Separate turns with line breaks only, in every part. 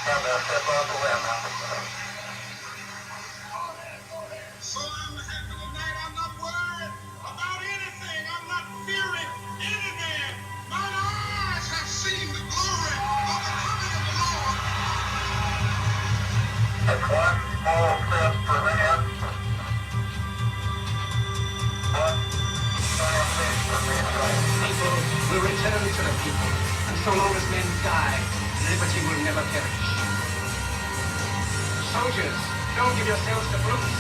So I'm happy tonight. I'm not worried about anything. I'm not fearing any man. Mine eyes have seen the glory of the coming of the Lord. That's one small step for man, one giant leap for mankind.
People will return to the people, and so long as men die, liberty will never perish. Soldiers, don't give yourselves to brutes.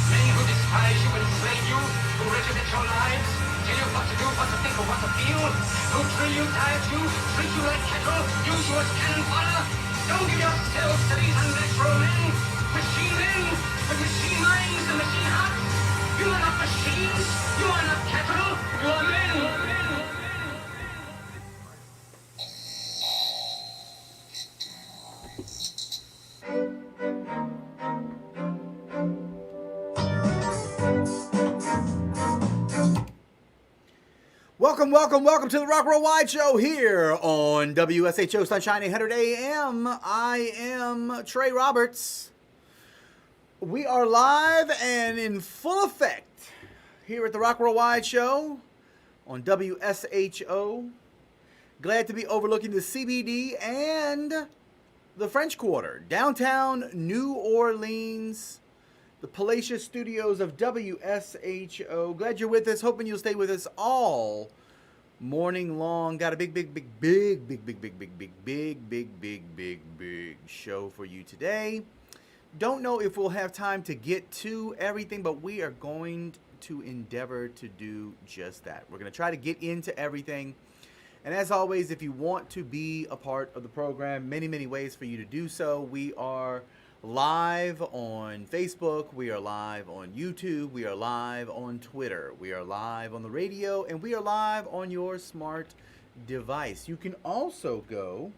Men who despise you and enslave you, who regiment your lives, tell you what to do, what to think, or what to feel, who drill you, diet you, treat you like cattle, use you as cannon fodder. Don't give yourselves to these unnatural men, machine men, with machine minds and machine hearts. You are not machines, you are not cattle, you are men.
Welcome to the Rock Worldwide Show here on WSHO Sunshine 800 AM. I am Trey Roberts. We are live and in full effect here at the Rock Worldwide Show on WSHO. Glad to be overlooking the CBD and the French Quarter, downtown New Orleans, the palatial studios of WSHO. Glad you're with us. Hoping you'll stay with us all morning long. Got a big show for you today. Don't know if we'll have time to get to everything, but we are going to endeavor to do just that. We're going to try to get into everything. And as always, if you want to be a part of the program, many ways for you to do so. We are live on Facebook, we are live on YouTube, we are live on Twitter, we are live on the radio, and we are live on your smart device. You can also go,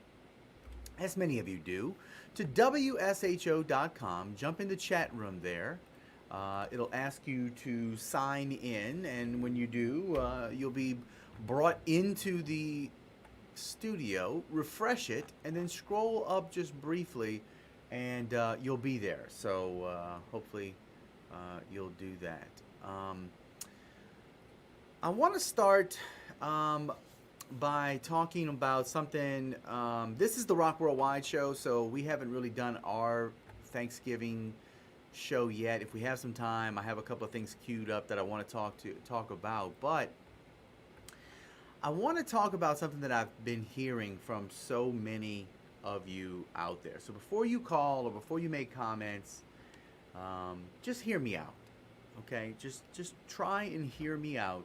as many of you do, to WSHO.com, jump in the chat room there. It'll ask you to sign in, and when you do, you'll be brought into the studio, refresh it, and then scroll up just briefly, and you'll be there. So hopefully you'll do that. I want to start by talking about something. This is the Rock Worldwide Show, so we haven't really done our Thanksgiving show yet. If we have some time, I have a couple of things queued up that I want to talk about. But I want to talk about something that I've been hearing from so many of you out there. So before you call or before you make comments, just hear me out, okay? Just try and hear me out.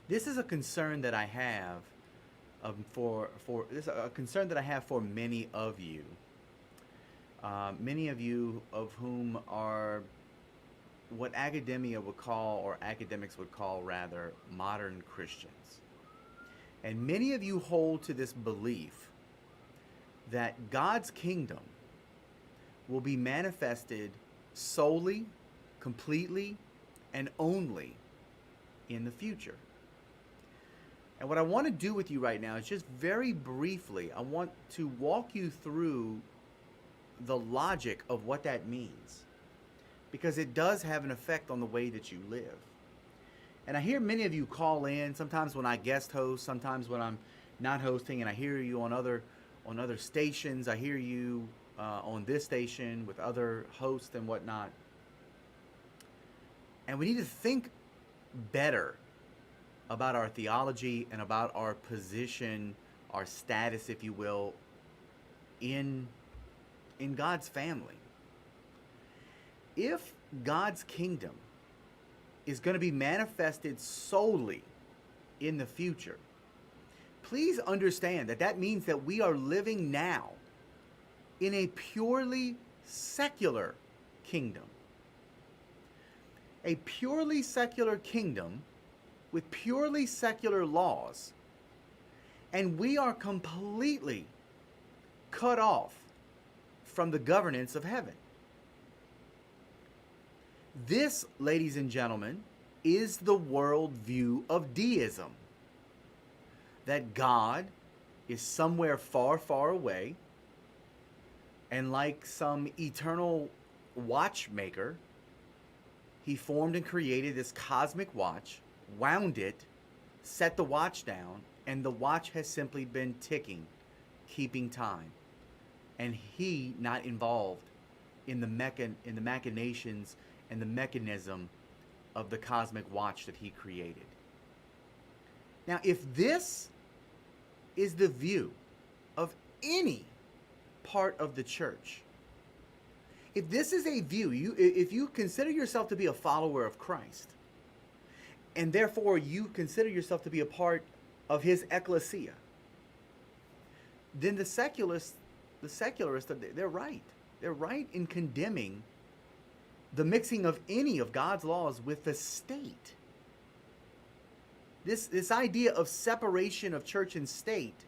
This is a concern that I have for many of you. Many of you of whom are what academia would call, or academics would call rather, modern Christians. And many of you hold to this belief that God's kingdom will be manifested solely, completely, and only in the future. And what I want to do with you right now is just very briefly, I want to walk you through the logic of what that means, because it does have an effect on the way that you live. And I hear many of you call in, sometimes when I guest host, sometimes when I'm not hosting, and I hear you on other stations. I hear you on this station with other hosts and whatnot. And we need to think better about our theology and about our position, our status, if you will, in God's family. If God's kingdom is going to be manifested solely in the future, please understand that means that we are living now in a purely secular kingdom. A purely secular kingdom with purely secular laws. And we are completely cut off from the governance of heaven. This, ladies and gentlemen, is the worldview of deism. That God is somewhere far, far away, And like some eternal watchmaker, he formed and created this cosmic watch, wound it, set the watch down, and the watch has simply been ticking, keeping time. And he not involved in the machinations and the mechanism of the cosmic watch that he created. Now, if this is the view of any part of the church, if this is a view, if you consider yourself to be a follower of Christ, and therefore you consider yourself to be a part of his ecclesia, then the secularists, they're right. They're right in condemning the mixing of any of God's laws with the state. This idea of separation of church and state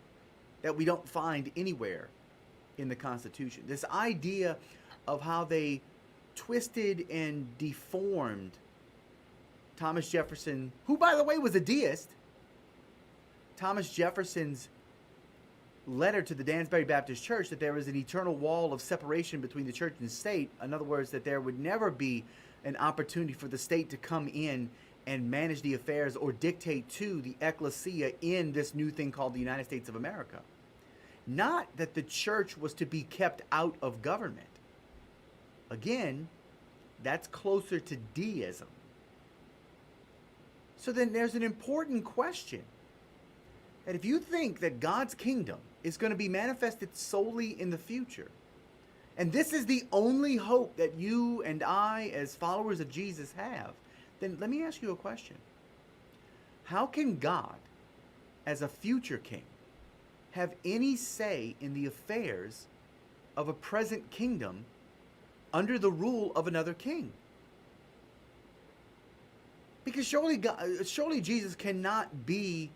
that we don't find anywhere in the Constitution. This idea of how they twisted and deformed Thomas Jefferson, who, by the way, was a deist. Thomas Jefferson's letter to the Dansbury Baptist Church that there was an eternal wall of separation between the church and state. In other words, that there would never be an opportunity for the state to come in and manage the affairs or dictate to the ecclesia in this new thing called the United States of America. Not that the church was to be kept out of government. Again, that's closer to deism. So then there's an important question. That if you think that God's kingdom is going to be manifested solely in the future, and this is the only hope that you and I as followers of Jesus have, then let me ask you a question. How can God, as a future king, have any say in the affairs of a present kingdom under the rule of another king? Because surely Jesus cannot be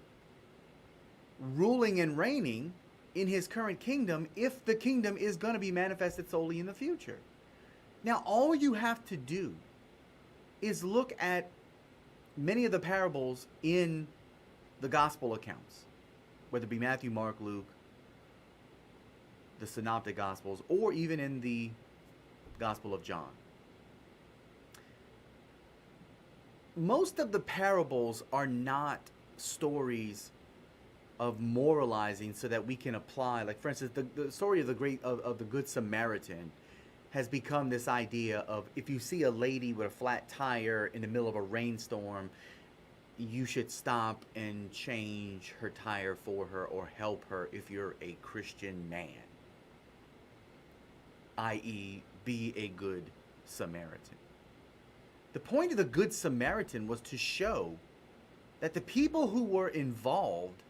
ruling and reigning in his current kingdom if the kingdom is going to be manifested solely in the future. Now, all you have to do is look at many of the parables in the gospel accounts, whether it be Matthew, Mark, Luke, the synoptic gospels, or even in the Gospel of John. Most of the parables are not stories of moralizing so that we can apply, like for instance, the story of the Good Samaritan has become this idea of if you see a lady with a flat tire in the middle of a rainstorm, you should stop and change her tire for her or help her if you're a Christian man, i.e. be a good Samaritan. The point of the Good Samaritan was to show that the people who were involved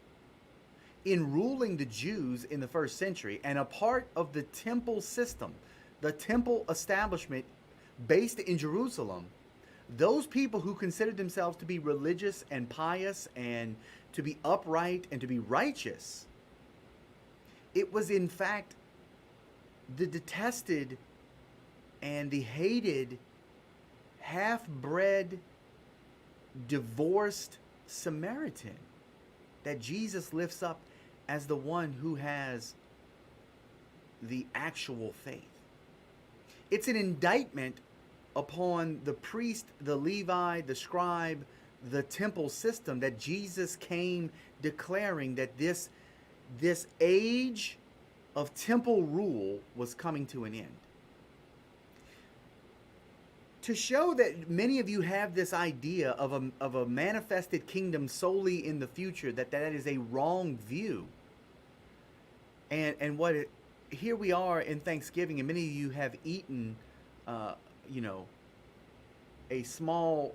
in ruling the Jews in the first century and a part of the temple system, the temple establishment based in Jerusalem, those people who considered themselves to be religious and pious and to be upright and to be righteous, it was in fact the detested and the hated half-bred divorced Samaritan that Jesus lifts up as the one who has the actual faith. It's an indictment upon the priest, the Levi, the scribe, the temple system that Jesus came declaring that this age of temple rule was coming to an end. To show that many of you have this idea of a manifested kingdom solely in the future, that is a wrong view. And here we are in Thanksgiving, and many of you have eaten, a small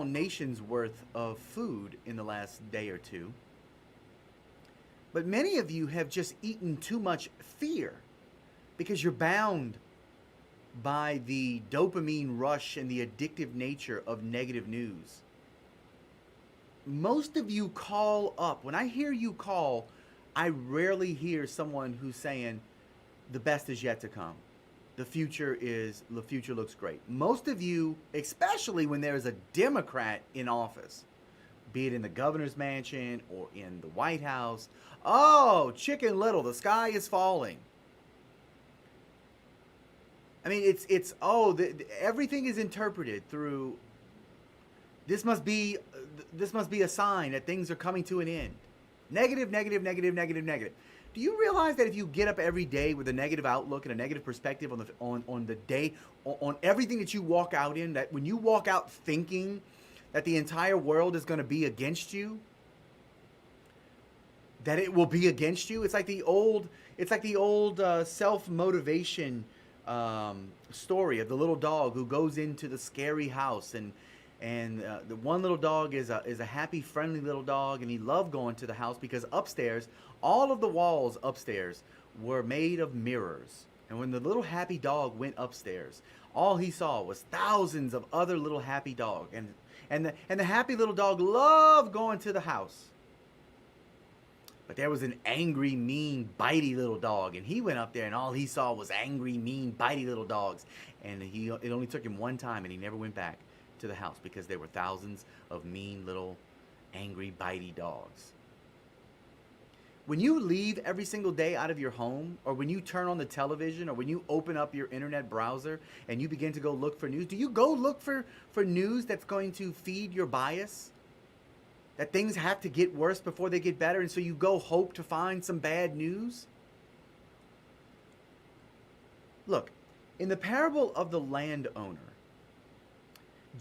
nation's worth of food in the last day or two. But many of you have just eaten too much fear because you're bound by the dopamine rush and the addictive nature of negative news. Most of you call up. When I hear you call, I rarely hear someone who's saying the best is yet to come. The future looks great. Most of you, especially when there's a Democrat in office, be it in the governor's mansion or in the White House, oh, Chicken Little, the sky is falling. I mean, everything is interpreted through. This must be a sign that things are coming to an end. Negative, negative, negative, negative, negative. Do you realize that if you get up every day with a negative outlook and a negative perspective on the day, on everything that you walk out in, that when you walk out thinking that the entire world is going to be against you, that it will be against you? It's like the old self motivation story of the little dog who goes into the scary house, and the one little dog is a happy, friendly little dog, and he loved going to the house because upstairs, all of the walls upstairs were made of mirrors. And when the little happy dog went upstairs, all he saw was thousands of other little happy dogs, and the happy little dog loved going to the house. But there was an angry, mean, bitey little dog, and he went up there, and all he saw was angry, mean, bitey little dogs. And it only took him one time, and he never went back to the house because there were thousands of mean, little, angry, bitey dogs. When you leave every single day out of your home, or when you turn on the television, or when you open up your internet browser and you begin to go look for news, do you go look for news that's going to feed your bias? That things have to get worse before they get better, and so you go hope to find some bad news? Look, in the parable of the landowner,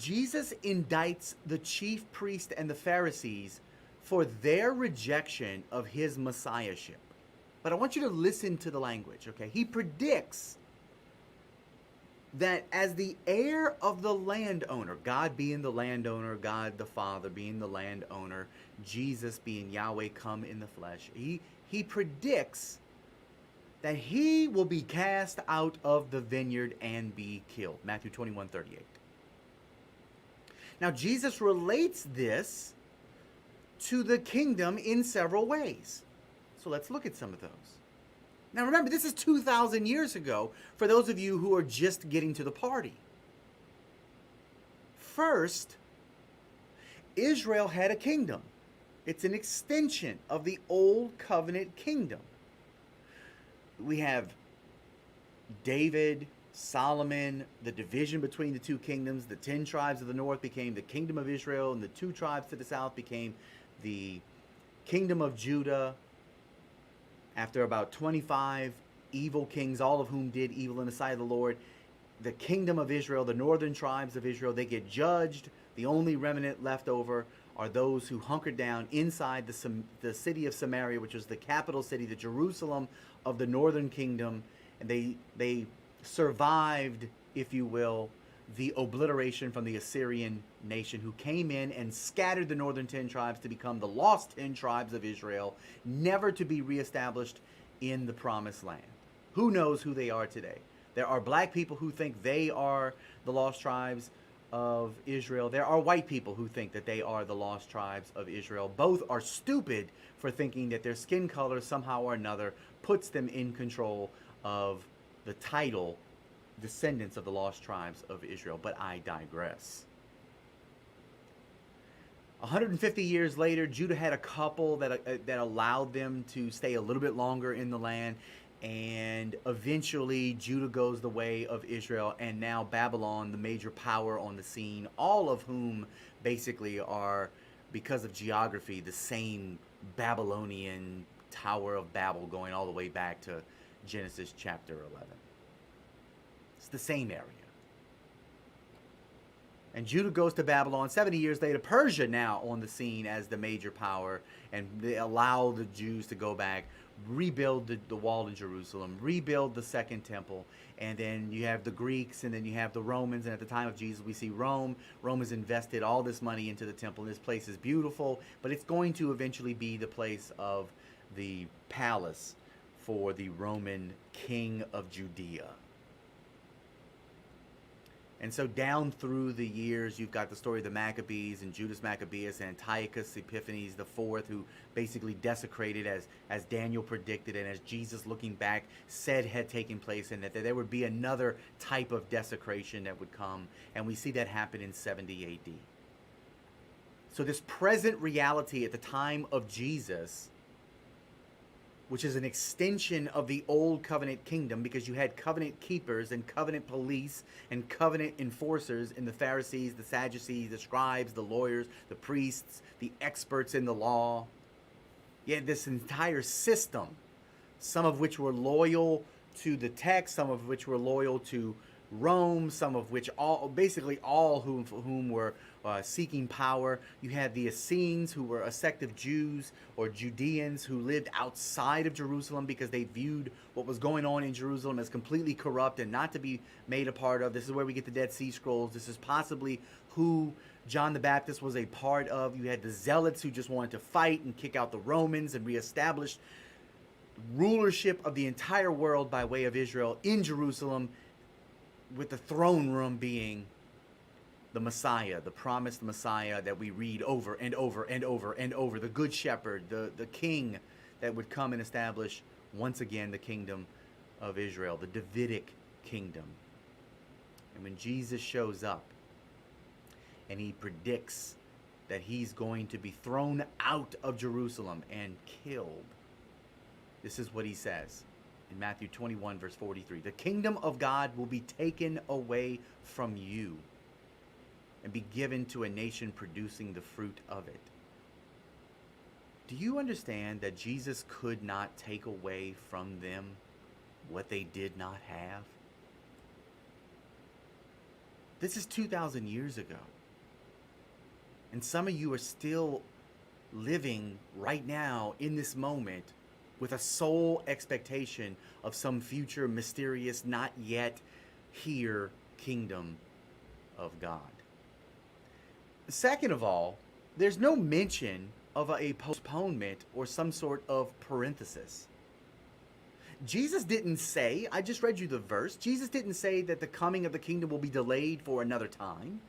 Jesus indicts the chief priest and the Pharisees for their rejection of his messiahship. But I want you to listen to the language, okay? He predicts that as the heir of the landowner, God being the landowner, God the Father being the landowner, Jesus being Yahweh come in the flesh, he predicts that he will be cast out of the vineyard and be killed. Matthew 21:38. Now, Jesus relates this to the kingdom in several ways. So let's look at some of those. Now remember, this is 2,000 years ago for those of you who are just getting to the party. First, Israel had a kingdom. It's an extension of the old covenant kingdom. We have David, Solomon, the division between the two kingdoms. The 10 tribes of the north became the kingdom of Israel, and the 2 tribes to the south became the kingdom of Judah. After about 25 evil kings, all of whom did evil in the sight of the Lord, the kingdom of Israel, the northern tribes of Israel, they get judged. The only remnant left over are those who hunkered down inside the city of Samaria, which was the capital city, the Jerusalem of the northern kingdom. And they survived, if you will, the obliteration from the Assyrian nation, who came in and scattered the northern 10 tribes to become the lost 10 tribes of Israel, never to be reestablished in the promised land. Who knows who they are today? There are black people who think they are the lost tribes of Israel. There are white people who think that they are the lost tribes of Israel. Both are stupid for thinking that their skin color somehow or another puts them in control of the title descendants of the lost tribes of Israel. But I digress. 150 years later, Judah had a couple that allowed them to stay a little bit longer in the land, and eventually Judah goes the way of Israel, and now Babylon, the major power on the scene, all of whom basically are, because of geography, the same Babylonian Tower of Babel going all the way back to Genesis chapter 11. It's the same area. And Judah goes to Babylon. 70 years later, Persia now on the scene as the major power, and they allow the Jews to go back, rebuild the wall in Jerusalem, rebuild the second temple, and then you have the Greeks, and then you have the Romans, and at the time of Jesus we see Rome. Rome has invested all this money into the temple, and this place is beautiful, but it's going to eventually be the place of the palace for the Roman king of Judea. And so down through the years, you've got the story of the Maccabees and Judas Maccabeus and Antiochus Epiphanes IV, who basically desecrated as Daniel predicted, and as Jesus looking back said had taken place, and that there would be another type of desecration that would come. And we see that happen in 70 AD. So this present reality at the time of Jesus which is an extension of the old covenant kingdom, because you had covenant keepers and covenant police and covenant enforcers in the Pharisees, the Sadducees, the scribes, the lawyers, the priests, the experts in the law. You had this entire system, some of which were loyal to the text, some of which were loyal to Rome, some of which basically all whom were seeking power. You had the Essenes, who were a sect of Jews or Judeans who lived outside of Jerusalem because they viewed what was going on in Jerusalem as completely corrupt and not to be made a part of. This is where we get the Dead Sea Scrolls. This is possibly who John the Baptist was a part of. You had the Zealots, who just wanted to fight and kick out the Romans and reestablish rulership of the entire world by way of Israel in Jerusalem, with the throne room being the Messiah, the promised Messiah that we read over and over and over and over, the Good Shepherd, the King that would come and establish once again the kingdom of Israel, the Davidic kingdom. And when Jesus shows up and he predicts that he's going to be thrown out of Jerusalem and killed, this is what he says in Matthew 21, verse 43. The kingdom of God will be taken away from you and be given to a nation producing the fruit of it. Do you understand that Jesus could not take away from them what they did not have? This is 2,000 years ago. And some of you are still living right now in this moment with a sole expectation of some future mysterious, not yet here kingdom of God. Second of all, there's no mention of a postponement or some sort of parenthesis. Jesus didn't say, I just read you the verse, Jesus didn't say that the coming of the kingdom will be delayed for another time.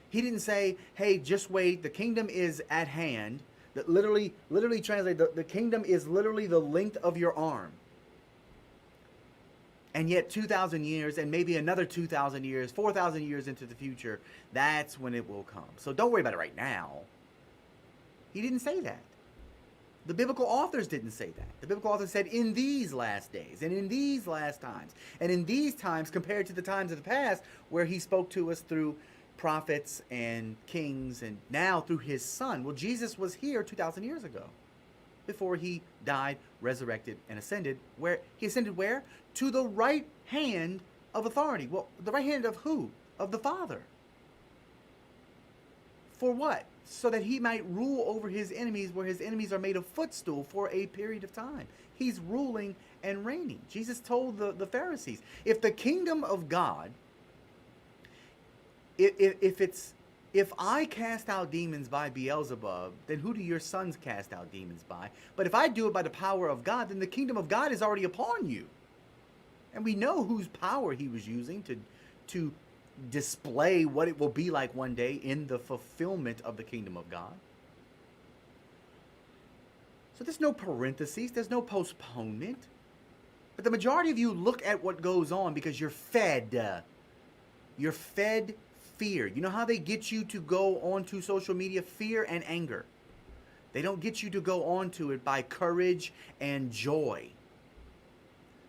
He didn't say, hey, just wait, the kingdom is at hand. That literally translate, the kingdom is literally the length of your arm. And yet 2,000 years and maybe another 2,000 years, 4,000 years into the future, that's when it will come. So don't worry about it right now. He didn't say that. The biblical authors didn't say that. The biblical authors said in these last days and in these last times. And in these times compared to the times of the past where he spoke to us through prophets and kings and now through his son. Well, Jesus was here 2,000 years ago before he died, resurrected, and ascended. Where he ascended where? To the right hand of authority. Well, the right hand of who? Of the Father. For what? So that he might rule over his enemies, where his enemies are made a footstool for a period of time. He's ruling and reigning. Jesus told the Pharisees, if the kingdom of God, if I cast out demons by Beelzebub, then who do your sons cast out demons by? But if I do it by the power of God, then the kingdom of God is already upon you. And we know whose power he was using to display what it will be like one day in the fulfillment of the kingdom of God. So there's no parentheses, there's no postponement. But the majority of you look at what goes on because you're fed. You're fed fear. You know how they get you to go onto social media? Fear and anger. They don't get you to go onto it by courage and joy.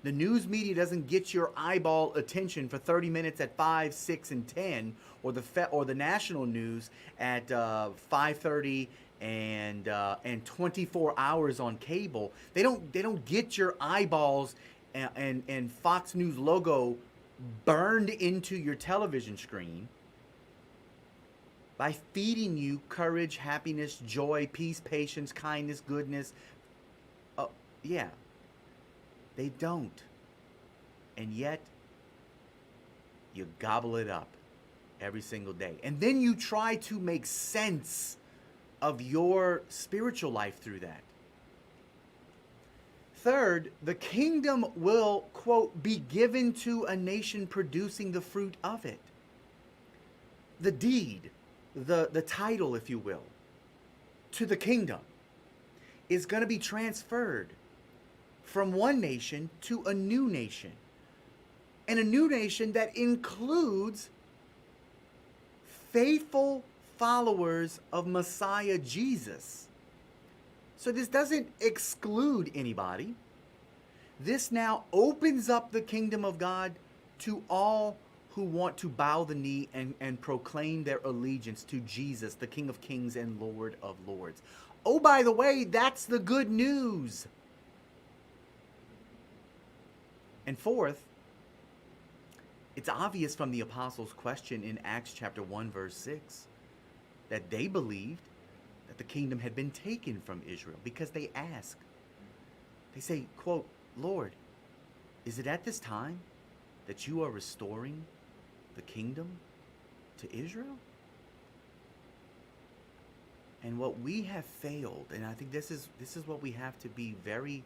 The news media doesn't get your eyeball attention for 30 minutes at 5, 6, and 10, or the national news at 5:30 and 24 hours on cable. They don't get your eyeballs and Fox News logo burned into your television screen by feeding you courage, happiness, joy, peace, patience, kindness, goodness. Yeah. They don't. And yet, you gobble it up every single day. And then you try to make sense of your spiritual life through that. Third, the kingdom will, quote, be given to a nation producing the fruit of it. The deed, the title, if you will, to the kingdom is going to be transferred from one nation to a new nation. And a new nation that includes faithful followers of Messiah Jesus. So this doesn't exclude anybody. This now opens up the kingdom of God to all who want to bow the knee and proclaim their allegiance to Jesus, the King of Kings and Lord of Lords. Oh, by the way, that's the good news. And fourth, it's obvious from the apostles' question in Acts chapter 1, verse 6, that they believed that the kingdom had been taken from Israel, because they ask. They say, quote, Lord, is it at this time that you are restoring the kingdom to Israel? And what we have failed, and I think this is what we have to be very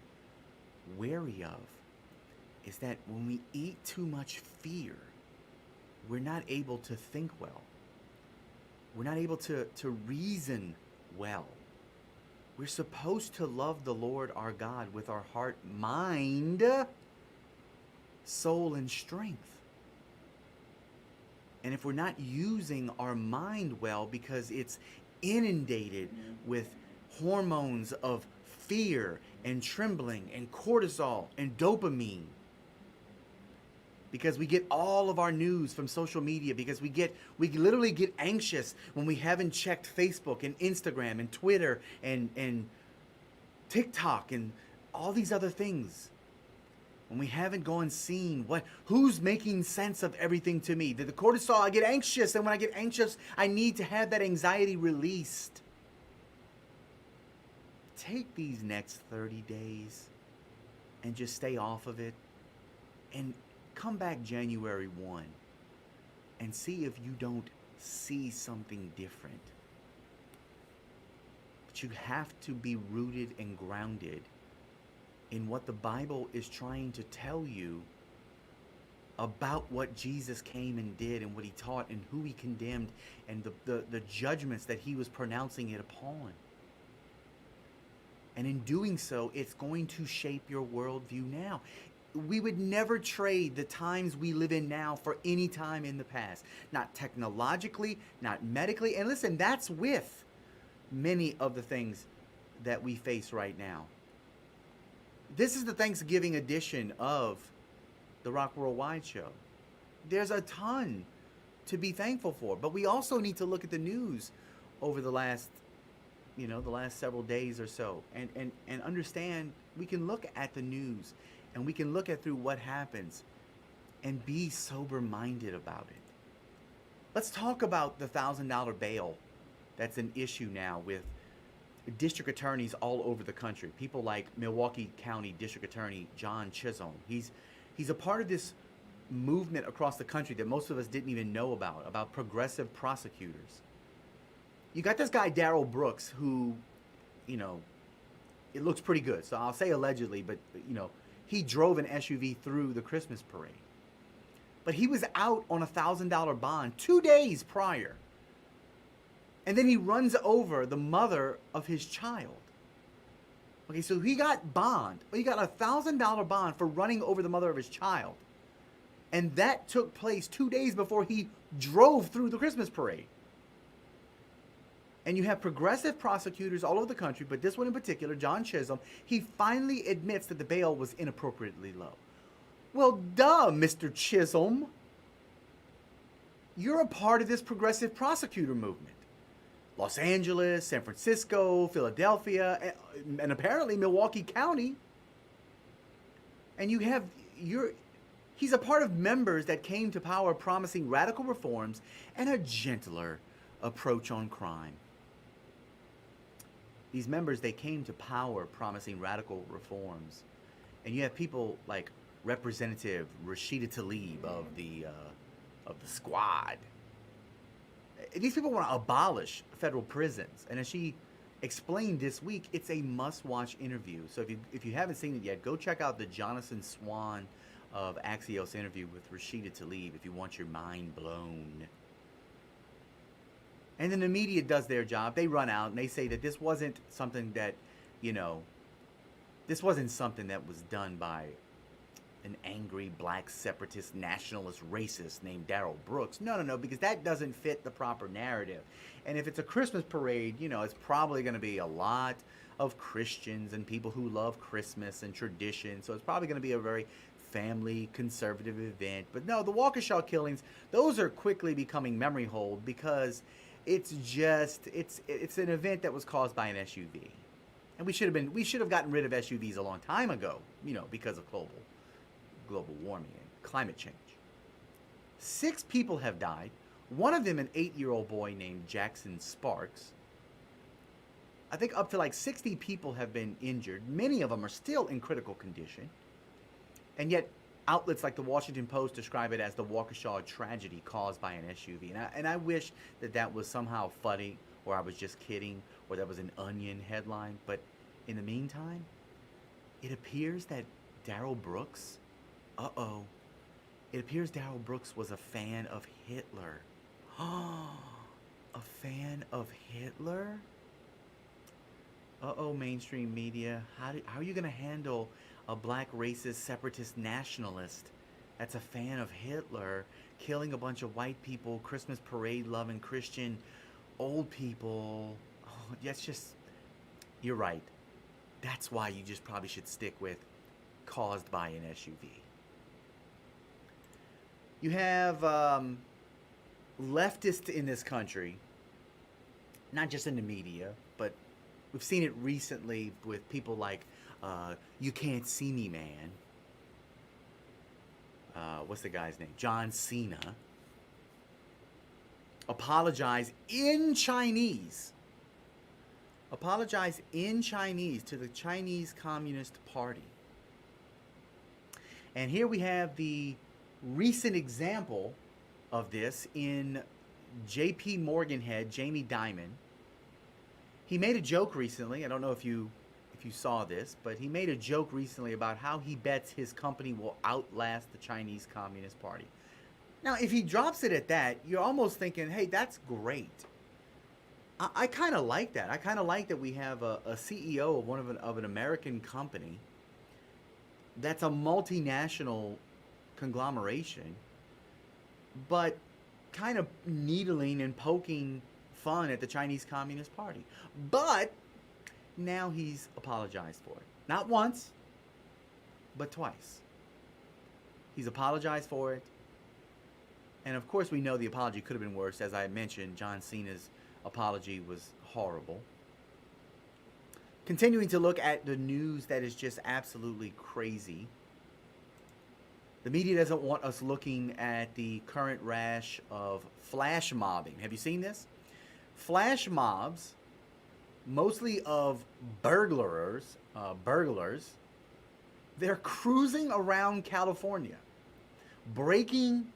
wary of, is that when we eat too much fear, we're not able to think well. We're not able to reason well. We're supposed to love the Lord our God with our heart, mind, soul, and strength. And if we're not using our mind well because it's inundated with hormones of fear and trembling and cortisol and dopamine, because we get all of our news from social media, because we literally get anxious when we haven't checked Facebook and Instagram and Twitter and TikTok and all these other things. When we haven't gone seen who's making sense of everything to me. The cortisol, I get anxious, and when I get anxious, I need to have that anxiety released. Take these next 30 days and just stay off of it, and come back January 1 and see if you don't see something different. But you have to be rooted and grounded in what the Bible is trying to tell you about what Jesus came and did and what he taught and who he condemned and the judgments that he was pronouncing it upon. And in doing so, it's going to shape your worldview now. We would never trade the times we live in now for any time in the past. Not technologically, not medically. And listen, that's with many of the things that we face right now. This is the Thanksgiving edition of the Rock Worldwide Show. There's a ton to be thankful for, but we also need to look at the news over the last several days or so and understand we can look at the news and we can look at through what happens and be sober-minded about it. Let's talk about the $1,000 bail that's an issue now with district attorneys all over the country. People like Milwaukee County District Attorney John Chisholm. He's a part of this movement across the country that most of us didn't even know about progressive prosecutors. You got this guy Darrell Brooks who, it looks pretty good. So I'll say allegedly, but he drove an SUV through the Christmas parade. But he was out on a $1,000 bond 2 days prior. And then he runs over the mother of his child. Okay, so he got bond. He got a $1,000 bond for running over the mother of his child. And that took place 2 days before he drove through the Christmas parade. And you have progressive prosecutors all over the country, but this one in particular, John Chisholm, he finally admits that the bail was inappropriately low. Well, duh, Mr. Chisholm. You're a part of this progressive prosecutor movement. Los Angeles, San Francisco, Philadelphia, and apparently Milwaukee County. And he's a part of members that came to power promising radical reforms and a gentler approach on crime. These members, they came to power promising radical reforms. And you have people like Representative Rashida Tlaib of the Squad. These people want to abolish federal prisons. And as she explained this week, it's a must-watch interview. So if you haven't seen it yet, go check out the Jonathan Swan of Axios interview with Rashida Tlaib if you want your mind blown. And then the media does their job. They run out and they say that this wasn't something that, this wasn't something that was done by an angry black separatist nationalist racist named Daryl Brooks. No, no, no, because that doesn't fit the proper narrative. And if it's a Christmas parade, you know, it's probably going to be a lot of Christians and people who love Christmas and tradition. So it's probably going to be a very family conservative event. But no, the Waukesha killings, those are quickly becoming memory hold because it's an event that was caused by an SUV. And we should have gotten rid of SUVs a long time ago, you know, because of global warming and climate change. 6 people have died. One of them, an 8-year-old boy named Jackson Sparks. I think up to like 60 people have been injured. Many of them are still in critical condition. And yet, outlets like the Washington Post describe it as the Waukesha tragedy caused by an SUV. And I wish that was somehow funny, or I was just kidding, or that was an Onion headline. But in the meantime, it appears that Daryl Brooks, it appears Daryl Brooks was a fan of Hitler. A fan of Hitler? Mainstream media. How are you going to handle a black racist separatist nationalist that's a fan of Hitler killing a bunch of white people, Christmas parade loving Christian old people? Oh, that's just, you're right. That's why you just probably should stick with caused by an SUV. You have leftists in this country, not just in the media, but we've seen it recently with people like You Can't See Me Man. What's the guy's name? John Cena. Apologize in Chinese. Apologize in Chinese to the Chinese Communist Party. And here we have the recent example of this in J.P. Morgan head Jamie Dimon. He made a joke recently. I don't know if you saw this, but he made a joke recently about how he bets his company will outlast the Chinese Communist Party. Now, if he drops it at that, you're almost thinking, hey, that's great. I kind of like that. I kind of like that we have a CEO of an American company that's a multinational conglomeration, but kind of needling and poking fun at the Chinese Communist Party. But now he's apologized for it. Not once, but twice. He's apologized for it. And of course we know the apology could have been worse. As I mentioned, John Cena's apology was horrible. Continuing to look at the news that is just absolutely crazy. The media doesn't want us looking at the current rash of flash mobbing. Have you seen this? Flash mobs, mostly of burglars, they're cruising around California, breaking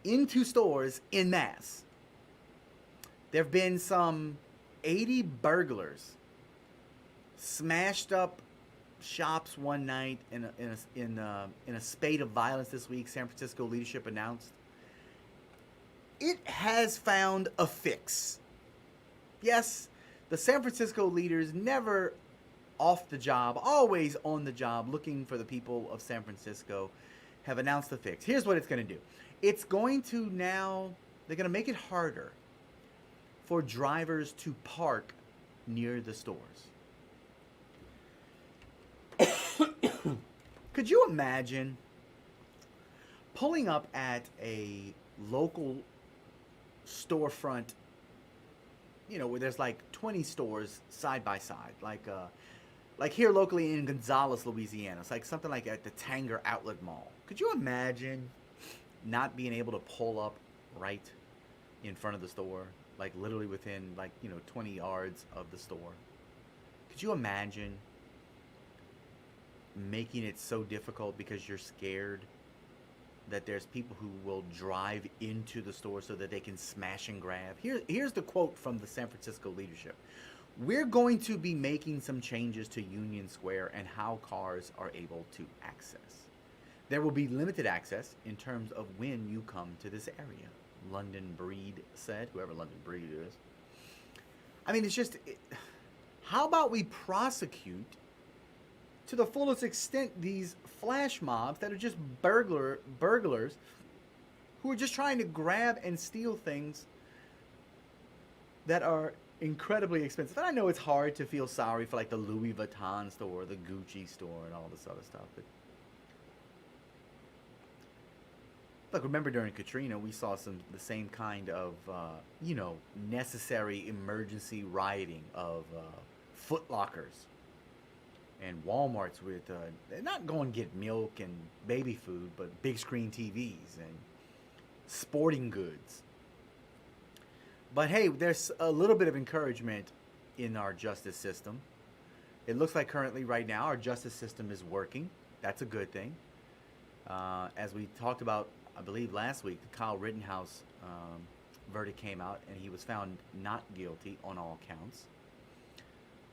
into stores en masse. There have been some 80 burglars smashed up shops one night in a spate of violence this week. San Francisco leadership announced it has found a fix. Yes, the San Francisco leaders never off the job, always on the job, looking for the people of San Francisco, have announced the fix. Here's what it's going to do. It's going to they're going to make it harder for drivers to park near the stores. Could you imagine pulling up at a local storefront, you know, where there's like 20 stores side by side, like here locally in Gonzales, Louisiana. It's like something like at the Tanger Outlet Mall. Could you imagine not being able to pull up right in front of the store, like literally within 20 yards of the store? Could you imagine making it so difficult because you're scared that there's people who will drive into the store so that they can smash and grab? Here's the quote from the San Francisco leadership. We're going to be making some changes to Union Square and how cars are able to access. There will be limited access in terms of when you come to this area, London Breed said, whoever London Breed is. I mean, it's just, how about we prosecute to the fullest extent these flash mobs that are just burglars who are just trying to grab and steal things that are incredibly expensive. And I know it's hard to feel sorry for like the Louis Vuitton store, the Gucci store, and all this other stuff. But look, remember during Katrina, we saw the same kind of necessary emergency rioting of Foot Lockers and Walmarts with not going to get milk and baby food, but big screen TVs and sporting goods. But hey, there's a little bit of encouragement in our justice system. It looks like currently, right now, our justice system is working. That's a good thing. As we talked about, I believe last week, the Kyle Rittenhouse verdict came out, and he was found not guilty on all counts.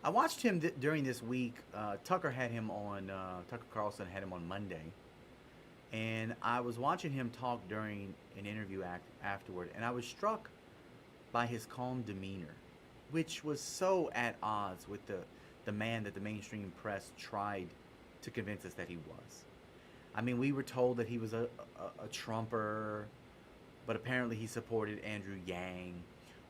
I watched him during this week. Tucker Carlson had him on Monday. And I was watching him talk during an interview afterward, and I was struck by his calm demeanor, which was so at odds with the man that the mainstream press tried to convince us that he was. I mean, we were told that he was a Trumper, but apparently he supported Andrew Yang.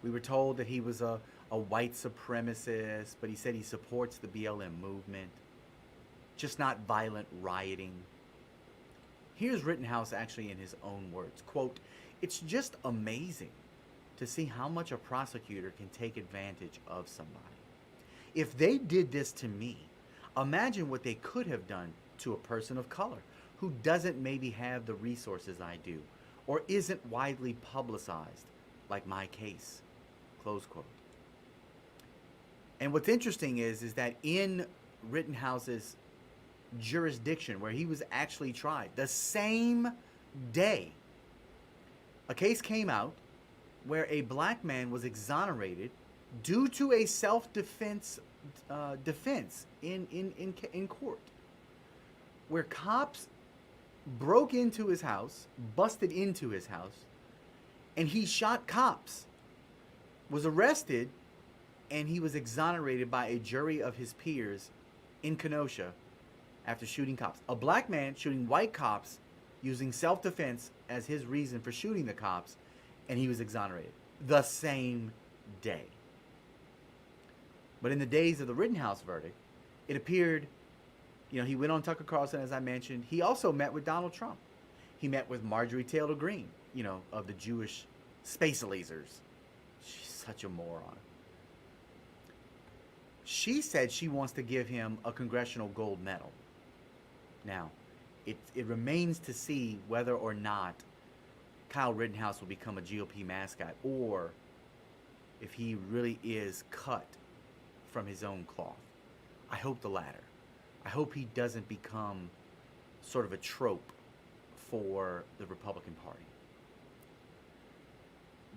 We were told that he was a white supremacist, but he said he supports the BLM movement, just not violent rioting. Here's Rittenhouse actually in his own words, quote, "It's just amazing to see how much a prosecutor can take advantage of somebody. If they did this to me, imagine what they could have done to a person of color who doesn't maybe have the resources I do or isn't widely publicized like my case," close quote. And what's interesting is that in Rittenhouse's jurisdiction where he was actually tried, the same day, a case came out where a black man was exonerated due to a self-defense defense in court, where cops broke into his house, busted into his house, and he shot cops, was arrested, and he was exonerated by a jury of his peers in Kenosha after shooting cops. A black man shooting white cops using self-defense as his reason for shooting the cops, and he was exonerated the same day. But in the days of the Rittenhouse verdict, it appeared, he went on Tucker Carlson, as I mentioned. He also met with Donald Trump. He met with Marjorie Taylor Greene, of the Jewish space lasers. She's such a moron. She said she wants to give him a congressional gold medal. Now, it remains to see whether or not Kyle Rittenhouse will become a GOP mascot, or if he really is cut from his own cloth. I hope the latter. I hope he doesn't become sort of a trope for the Republican Party.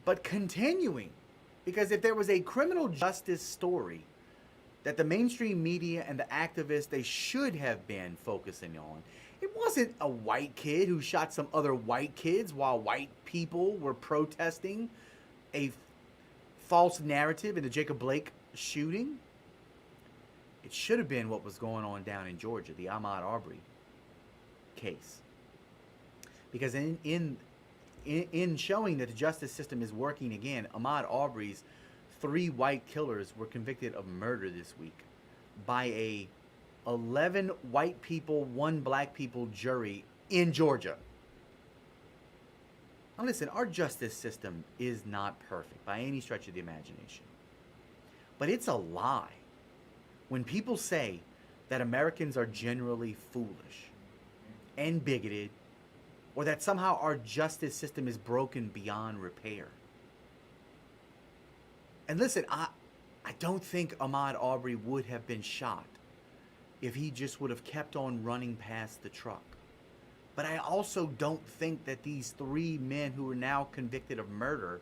But continuing, because if there was a criminal justice story that the mainstream media and the activists, they should have been focusing on, it wasn't a white kid who shot some other white kids while white people were protesting a false narrative in the Jacob Blake shooting. It should have been what was going on down in Georgia, the Ahmaud Arbery case. Because in showing that the justice system is working again, Ahmaud Arbery's 3 white killers were convicted of murder this week by a 11 white people, 1 black people jury in Georgia. Now listen, our justice system is not perfect by any stretch of the imagination. But it's a lie when people say that Americans are generally foolish and bigoted, or that somehow our justice system is broken beyond repair. And listen, I don't think Ahmaud Arbery would have been shot if he just would have kept on running past the truck. But I also don't think that these 3 men who are now convicted of murder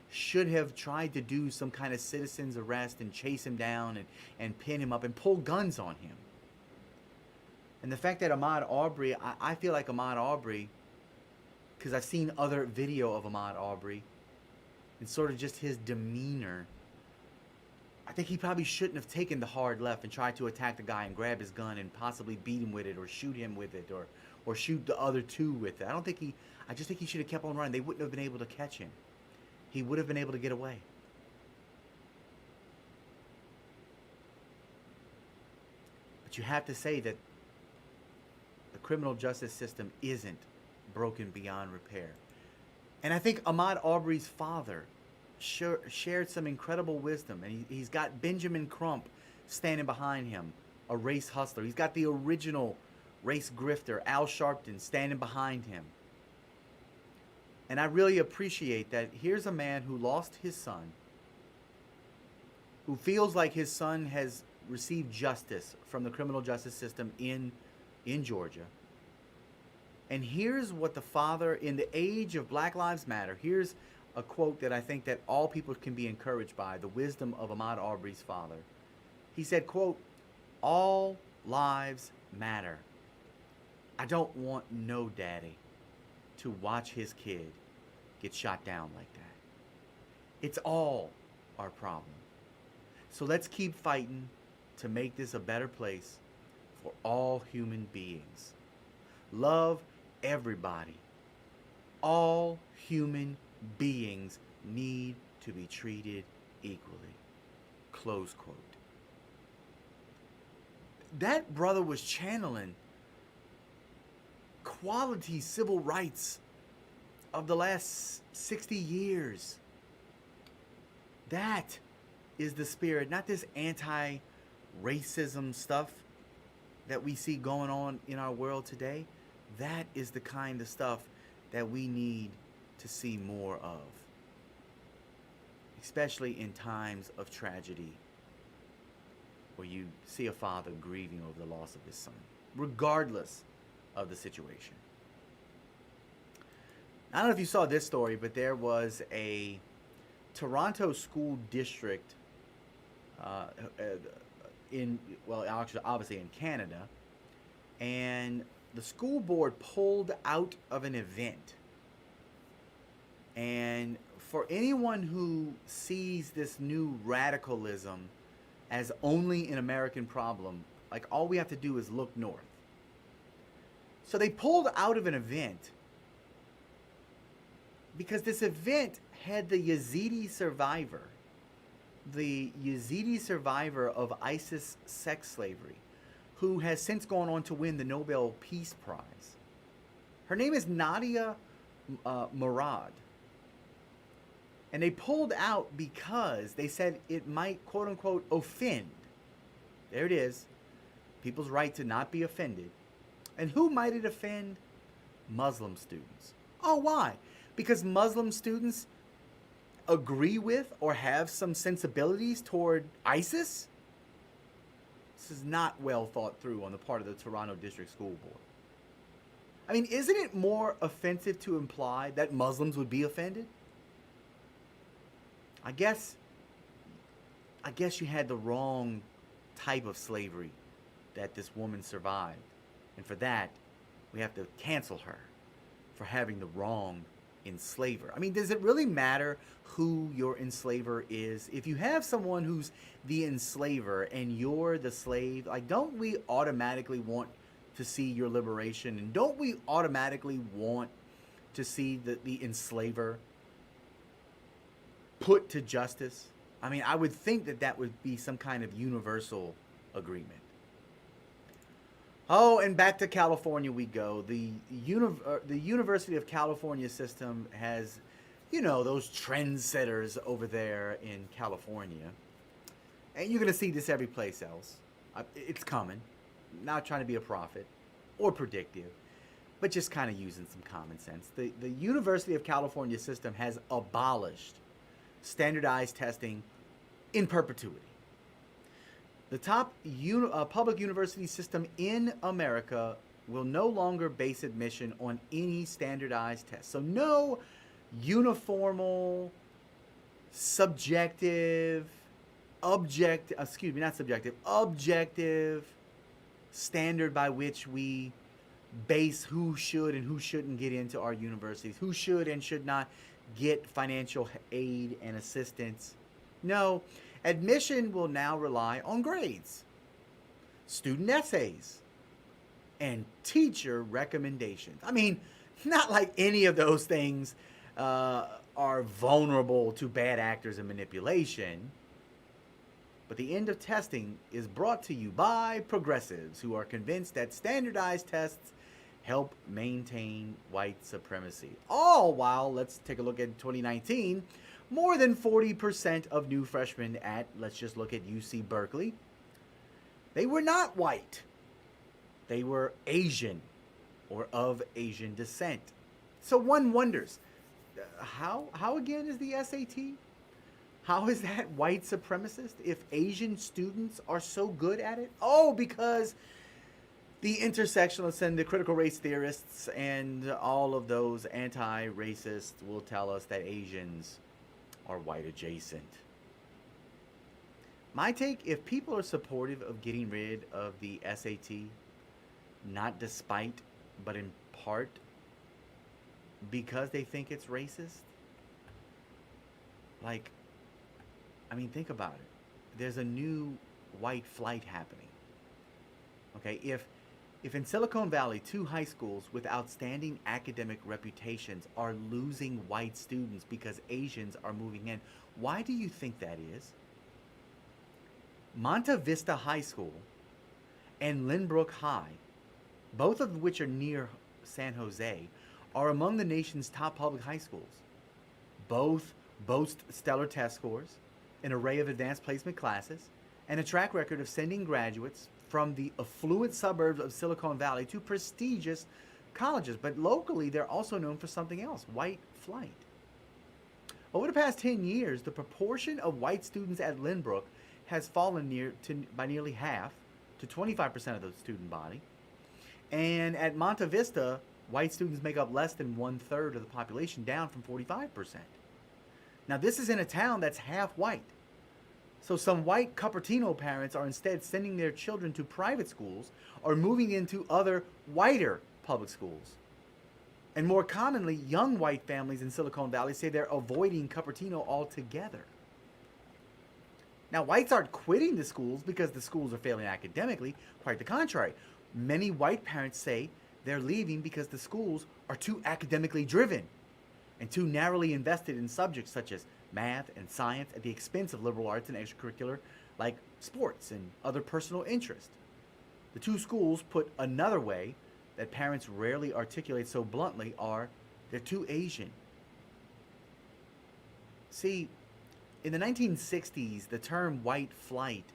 should have tried to do some kind of citizen's arrest and chase him down and pin him up and pull guns on him. And the fact that Ahmaud Arbery, I feel like Ahmaud Arbery, because I've seen other video of Ahmaud Arbery, and sort of just his demeanor, I think he probably shouldn't have taken the hard left and tried to attack the guy and grab his gun and possibly beat him with it or shoot him with it or shoot the other two with it. I just think he should have kept on running. They wouldn't have been able to catch him. He would have been able to get away. But you have to say that the criminal justice system isn't broken beyond repair. And I think Ahmaud Arbery's father shared some incredible wisdom. And he's got Benjamin Crump standing behind him, a race hustler. He's got the original race grifter, Al Sharpton, standing behind him. And I really appreciate that here's a man who lost his son, who feels like his son has received justice from the criminal justice system in Georgia. And here's what the father, in the age of Black Lives Matter, here's a quote that I think that all people can be encouraged by, the wisdom of Ahmaud Arbery's father. He said, quote, "All lives matter. I don't want no daddy to watch his kid get shot down like that. It's all our problem. So let's keep fighting to make this a better place for all human beings. Love everybody. All human beings need to be treated equally." Close quote. That brother was channeling quality civil rights of the last 60 years. That is the spirit, not this anti-racism stuff that we see going on in our world today. That is the kind of stuff that we need to see more of, especially in times of tragedy where you see a father grieving over the loss of his son, regardless of the situation. I don't know if you saw this story, but there was a Toronto school district obviously in Canada, and the school board pulled out of an event. And for anyone who sees this new radicalism as only an American problem, like, all we have to do is look north. So they pulled out of an event because this event had the Yazidi survivor of ISIS sex slavery, who has since gone on to win the Nobel Peace Prize. Her name is Nadia Murad. And they pulled out because they said it might, quote unquote, offend. There it is. People's right to not be offended. And who might it offend? Muslim students. Oh, why? Because Muslim students agree with or have some sensibilities toward ISIS? This is not well thought through on the part of the Toronto District School Board. I mean, isn't it more offensive to imply that Muslims would be offended? I guess you had the wrong type of slavery that this woman survived. And for that, we have to cancel her for having the wrong enslaver. I mean, does it really matter who your enslaver is? If you have someone who's the enslaver and you're the slave, like, don't we automatically want to see your liberation? And don't we automatically want to see the enslaver put to justice? I mean, I would think that would be some kind of universal agreement. Oh, and back to California we go. The University of California system has, those trendsetters over there in California. And you're going to see this every place else. It's coming. Not trying to be a prophet or predictive, but just kind of using some common sense. The University of California system has abolished standardized testing in perpetuity. The top public university system in America will no longer base admission on any standardized test. So no uniformal, objective standard by which we base who should and who shouldn't get into our universities, who should and should not get financial aid and assistance. No. Admission will now rely on grades, student essays, and teacher recommendations. I mean, not like any of those things are vulnerable to bad actors and manipulation. But the end of testing is brought to you by progressives who are convinced that standardized tests help maintain white supremacy. All while, let's take a look at 2019, more than 40% of new freshmen at, let's just look at UC Berkeley, they were not white. They were Asian or of Asian descent. So one wonders, how again is the SAT? How is that white supremacist if Asian students are so good at it? Oh, because the intersectionalists and the critical race theorists and all of those anti-racists will tell us that Asians are white adjacent. My take, if people are supportive of getting rid of the SAT, not despite, but in part, because they think it's racist, like, I mean, think about it. There's a new white flight happening. Okay, if in Silicon Valley, 2 high schools with outstanding academic reputations are losing white students because Asians are moving in, why do you think that is? Monta Vista High School and Lynbrook High, both of which are near San Jose, are among the nation's top public high schools. Both boast stellar test scores, an array of advanced placement classes, and a track record of sending graduates from the affluent suburbs of Silicon Valley to prestigious colleges. But locally, they're also known for something else, white flight. Over the past 10 years, the proportion of white students at Lynbrook has fallen by nearly half to 25% of the student body. And at Monta Vista, white students make up less than 1/3 of the population, down from 45%. Now, this is in a town that's half white. So some white Cupertino parents are instead sending their children to private schools or moving into other whiter public schools. And more commonly, young white families in Silicon Valley say they're avoiding Cupertino altogether. Now, whites aren't quitting the schools because the schools are failing academically. Quite the contrary. Many white parents say they're leaving because the schools are too academically driven and too narrowly invested in subjects such as math and science at the expense of liberal arts and extracurricular like sports and other personal interests. The two schools, put another way, that parents rarely articulate so bluntly are they're too Asian. See, in the 1960s, the term white flight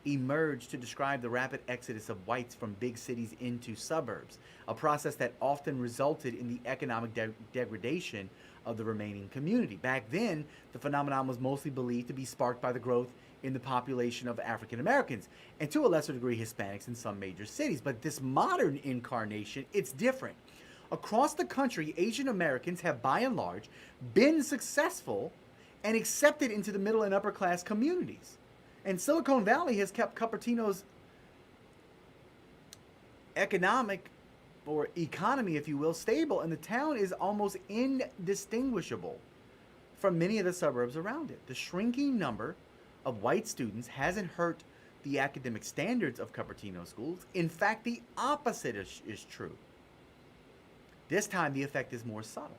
emerged to describe the rapid exodus of whites from big cities into suburbs, a process that often resulted in the economic degradation of the remaining community. Back then, the phenomenon was mostly believed to be sparked by the growth in the population of African Americans, and to a lesser degree Hispanics in some major cities. But this modern incarnation, it's different. Across the country, Asian Americans have by and large been successful and accepted into the middle and upper class communities. And Silicon Valley has kept Cupertino's economic or economy, if you will, stable, and the town is almost indistinguishable from many of the suburbs around it. The shrinking number of white students hasn't hurt the academic standards of Cupertino schools. In fact, the opposite is true. This time, the effect is more subtle.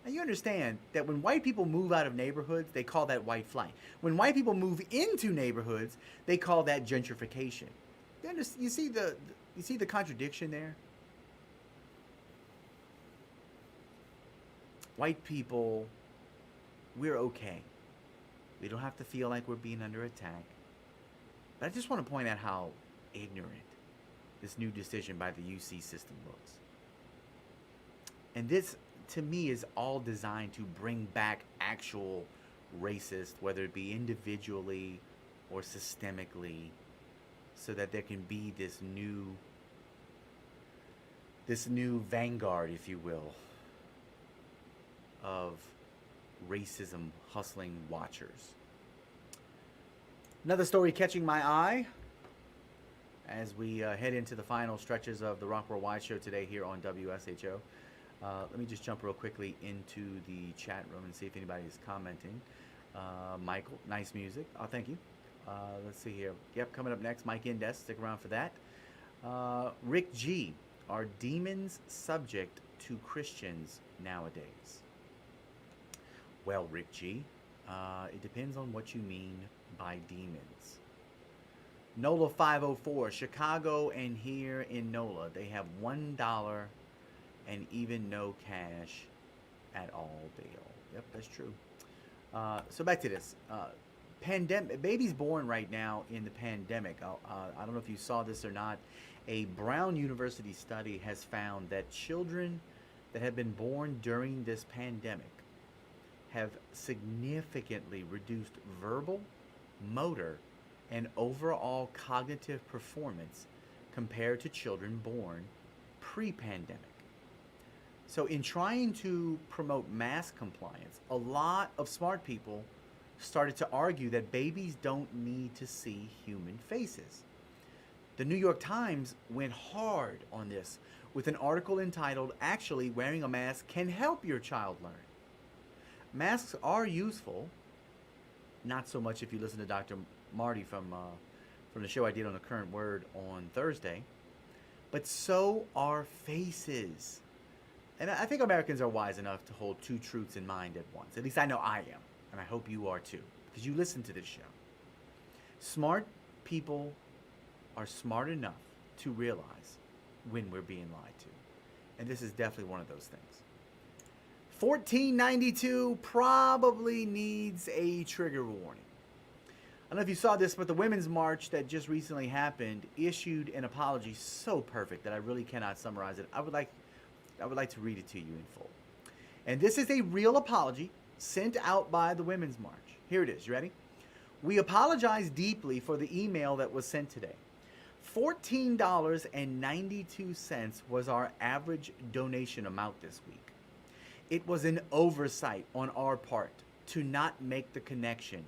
Now, you understand that when white people move out of neighborhoods, they call that white flight. When white people move into neighborhoods, they call that gentrification. You see the contradiction there? White people, we're okay. We don't have to feel like we're being under attack. But I just want to point out how ignorant this new decision by the UC system looks. And this, to me, is all designed to bring back actual racists, whether it be individually or systemically, so that there can be this new vanguard, if you will, of racism hustling watchers. Another story catching my eye as we head into the final stretches of the Rock Worldwide show today here on WSHO. Let me just jump real quickly into the chat room and see if anybody is commenting. Michael, nice music. Oh, thank you. Let's see here. Yep, coming up next, Mike Indes. Stick around for that. Rick G. Are demons subject to Christians nowadays? Well, Rick G., it depends on what you mean by demons. NOLA 504, Chicago and here in NOLA, they have $1 and even no cash at all bail. Yep, that's true. So back to this. Pandemic, babies born right now in the pandemic. I don't know if you saw this or not. A Brown University study has found that children that have been born during this pandemic have significantly reduced verbal, motor, and overall cognitive performance compared to children born pre pandemic. So, in trying to promote mask compliance, a lot of smart people started to argue that babies don't need to see human faces. The New York Times went hard on this with an article entitled, Actually, Wearing a Mask Can Help Your Child Learn. Masks are useful, not so much if you listen to Dr. Marty from the show I did on the Current Word on Thursday, but so are faces. And I think Americans are wise enough to hold two truths in mind at once. At least I know I am, and I hope you are too, because you listen to this show. Smart people are smart enough to realize when we're being lied to. And this is definitely one of those things. 1492 probably needs a trigger warning. I don't know if you saw this, but the Women's March that just recently happened issued an apology so perfect that I really cannot summarize it. I would like to read it to you in full. And this is a real apology sent out by the Women's March. Here it is. You ready? We apologize deeply for the email that was sent today. $14.92 was our average donation amount this week. It was an oversight on our part to not make the connection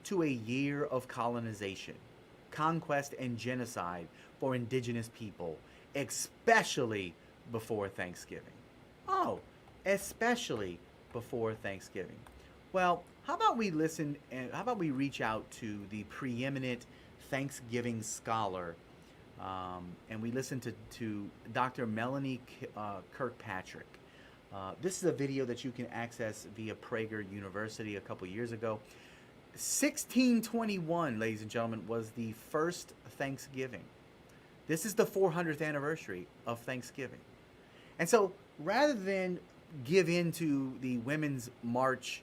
to a year of colonization, conquest, and genocide for indigenous people, especially before Thanksgiving. Oh, especially before Thanksgiving. Well, how about we listen and how about we reach out to the preeminent Thanksgiving scholar, and we listen to Dr. Melanie Kirkpatrick. This is a video that you can access via Prager University a couple years ago. 1621, ladies and gentlemen, was the first Thanksgiving. This is the 400th anniversary of Thanksgiving. And so rather than give in to the Women's March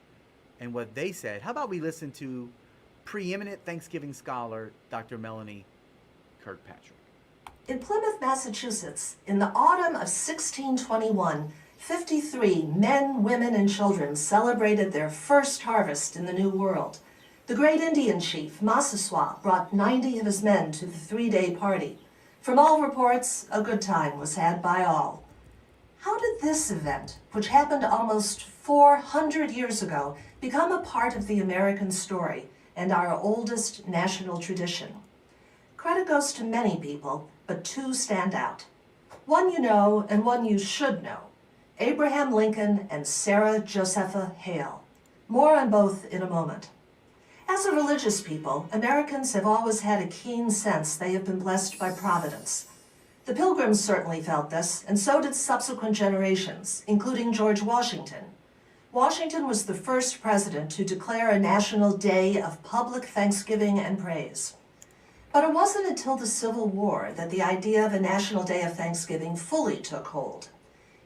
and what they said, how about we listen to preeminent Thanksgiving scholar Dr. Melanie Kirkpatrick.
In Plymouth, Massachusetts, in the autumn of 1621, 53 men, women, and children celebrated their first harvest in the New World. The great Indian chief, Massasoit, brought 90 of his men to the three-day party. From all reports, a good time was had by all. How did this event, which happened almost 400 years ago, become a part of the American story and our oldest national tradition? Credit goes to many people, but two stand out. One you know and one you should know. Abraham Lincoln and Sarah Josepha Hale. More on both in a moment. As a religious people, Americans have always had a keen sense they have been blessed by Providence. The Pilgrims certainly felt this, and so did subsequent generations, including George Washington. Washington was the first president to declare a national day of public thanksgiving and praise. But it wasn't until the Civil War that the idea of a national day of Thanksgiving fully took hold.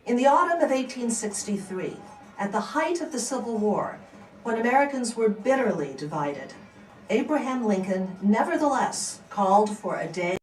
In the autumn of 1863, at the height of the Civil War, when Americans were bitterly divided, Abraham Lincoln nevertheless called for a day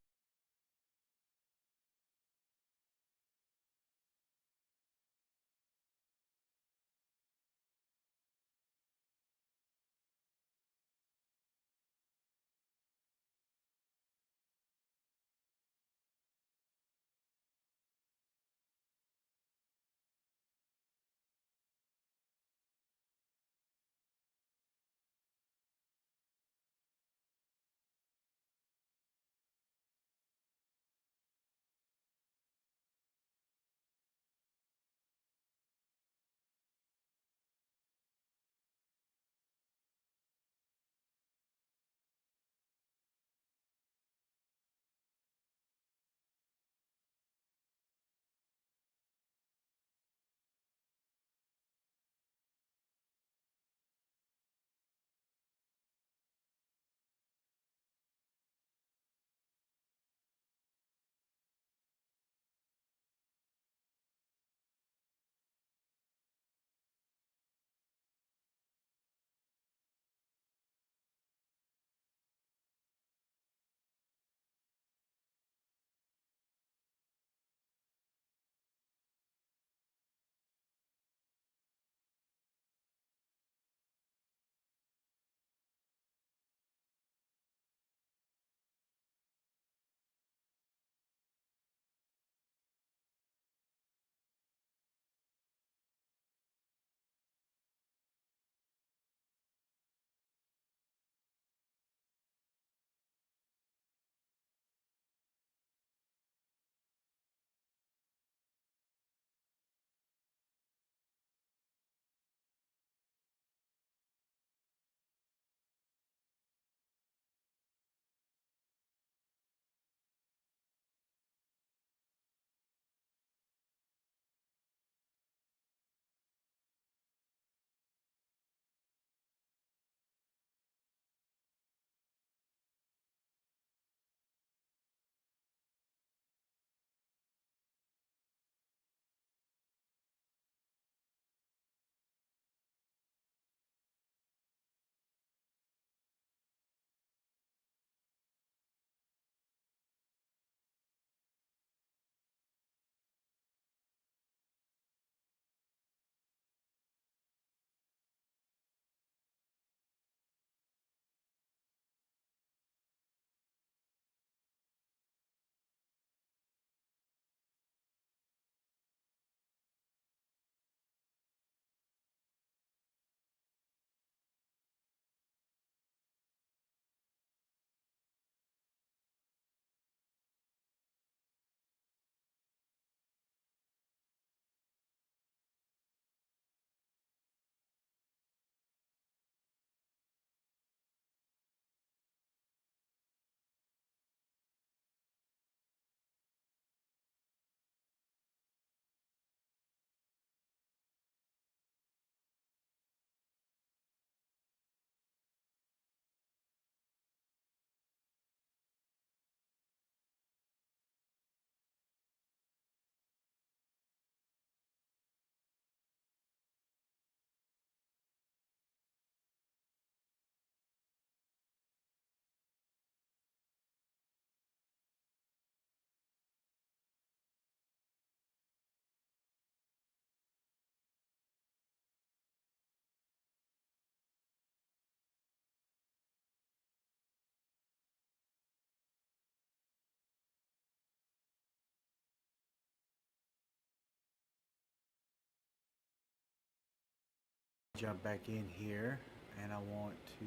jump back in here, and I want to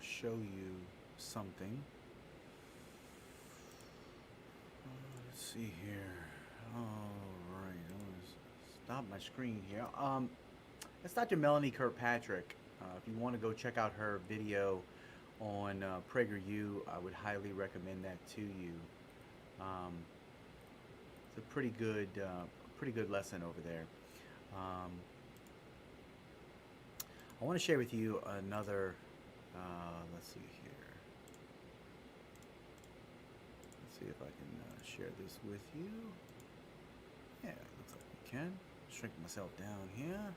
show you something. Let's see here. All right, I'm gonna stop my screen here. That's Dr. Melanie Kirkpatrick. If you want to go check out her video on PragerU, I would highly recommend that to you. It's a pretty good lesson over there. I want to share with you another. Let's see here. Let's see if I can share this with you. Yeah, looks like we can. Shrink myself down here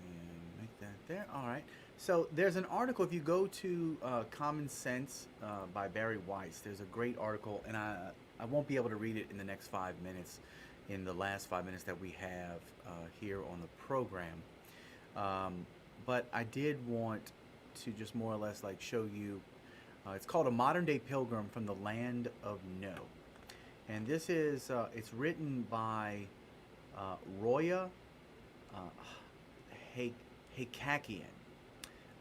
and make that there. All right. So there's an article. If you go to Common Sense by Barry Weiss, there's a great article, and I won't be able to read it in the next 5 minutes, in the last 5 minutes that we have here on the program. But I did want to just more or less like show you. It's called A Modern Day Pilgrim from the Land of No. And this is, it's written by Roya Hakakian.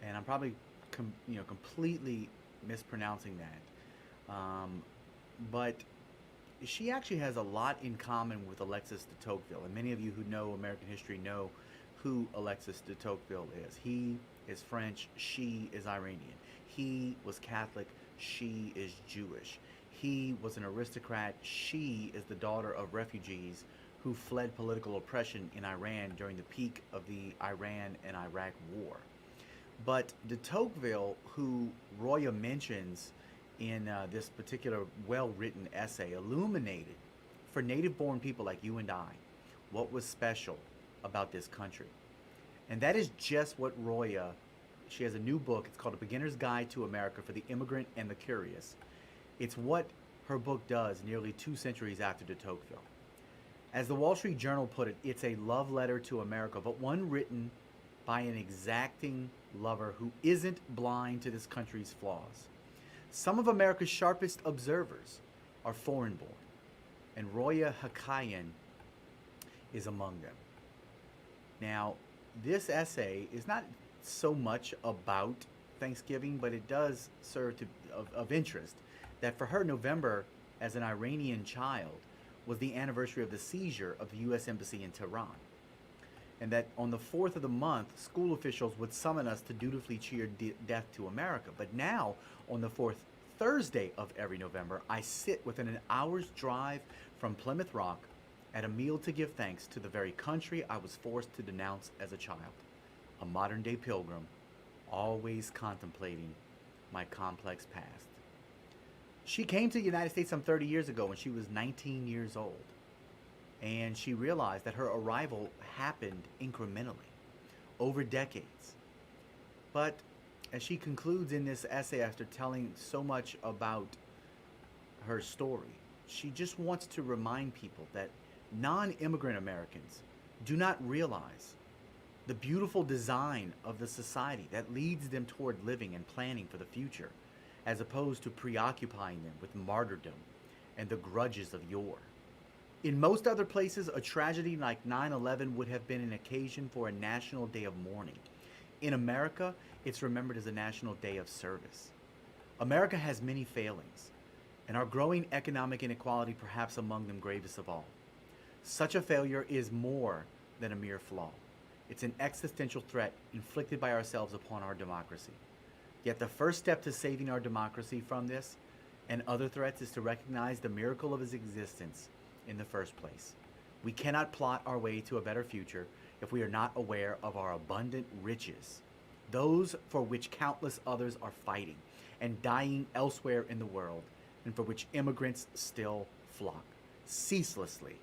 And I'm probably completely mispronouncing that. But she actually has a lot in common with Alexis de Tocqueville. And many of you who know American history know who Alexis de Tocqueville is. He is French, she is Iranian. He was Catholic, she is Jewish. He was an aristocrat, she is the daughter of refugees who fled political oppression in Iran during the peak of the Iran and Iraq war. But de Tocqueville, who Roya mentions in this particular well-written essay, illuminated for native-born people like you and I what was special about this country. And that is just what Roya, she has a new book, it's called A Beginner's Guide to America for the Immigrant and the Curious. It's what her book does nearly 2 centuries after de Tocqueville. As the Wall Street Journal put it, it's a love letter to America, but one written by an exacting lover who isn't blind to this country's flaws. Some of America's sharpest observers are foreign-born, and Roya Hakakian is among them. Now, this essay is not so much about Thanksgiving, but it does serve to of interest that for her, November, as an Iranian child, was the anniversary of the seizure of the U.S. Embassy in Tehran. And that on the 4th of the month, school officials would summon us to dutifully cheer death to America. But now, on the 4th Thursday of every November, I sit within an hour's drive from Plymouth Rock at a meal to give thanks to the very country I was forced to denounce as a child. A modern-day pilgrim, always contemplating my complex past. She came to the United States some 30 years ago when she was 19 years old. And she realized that her arrival happened incrementally, over decades. But as she concludes in this essay, after telling so much about her story, she just wants to remind people that non-immigrant Americans do not realize the beautiful design of the society that leads them toward living and planning for the future, as opposed to preoccupying them with martyrdom and the grudges of yore. In most other places, a tragedy like 9/11 would have been an occasion for a national day of mourning. In America, it's remembered as a national day of service. America has many failings, and our growing economic inequality perhaps among them gravest of all. Such a failure is more than a mere flaw. It's an existential threat inflicted by ourselves upon our democracy. Yet the first step to saving our democracy from this and other threats is to recognize the miracle of its existence in the first place. We cannot plot our way to a better future if we are not aware of our abundant riches, those for which countless others are fighting and dying elsewhere in the world, and for which immigrants still flock ceaselessly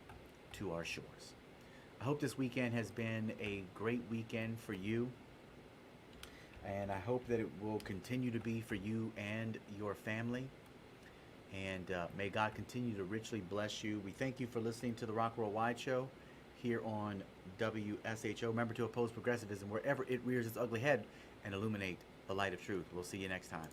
to our shores. I hope this weekend has been a great weekend for you, and I hope that it will continue to be for you and your family. And may God continue to richly bless you. We thank you for listening to the Rock Worldwide Show here on WSHO. Remember to oppose progressivism wherever it rears its ugly head and illuminate the light of truth. We'll see you next time.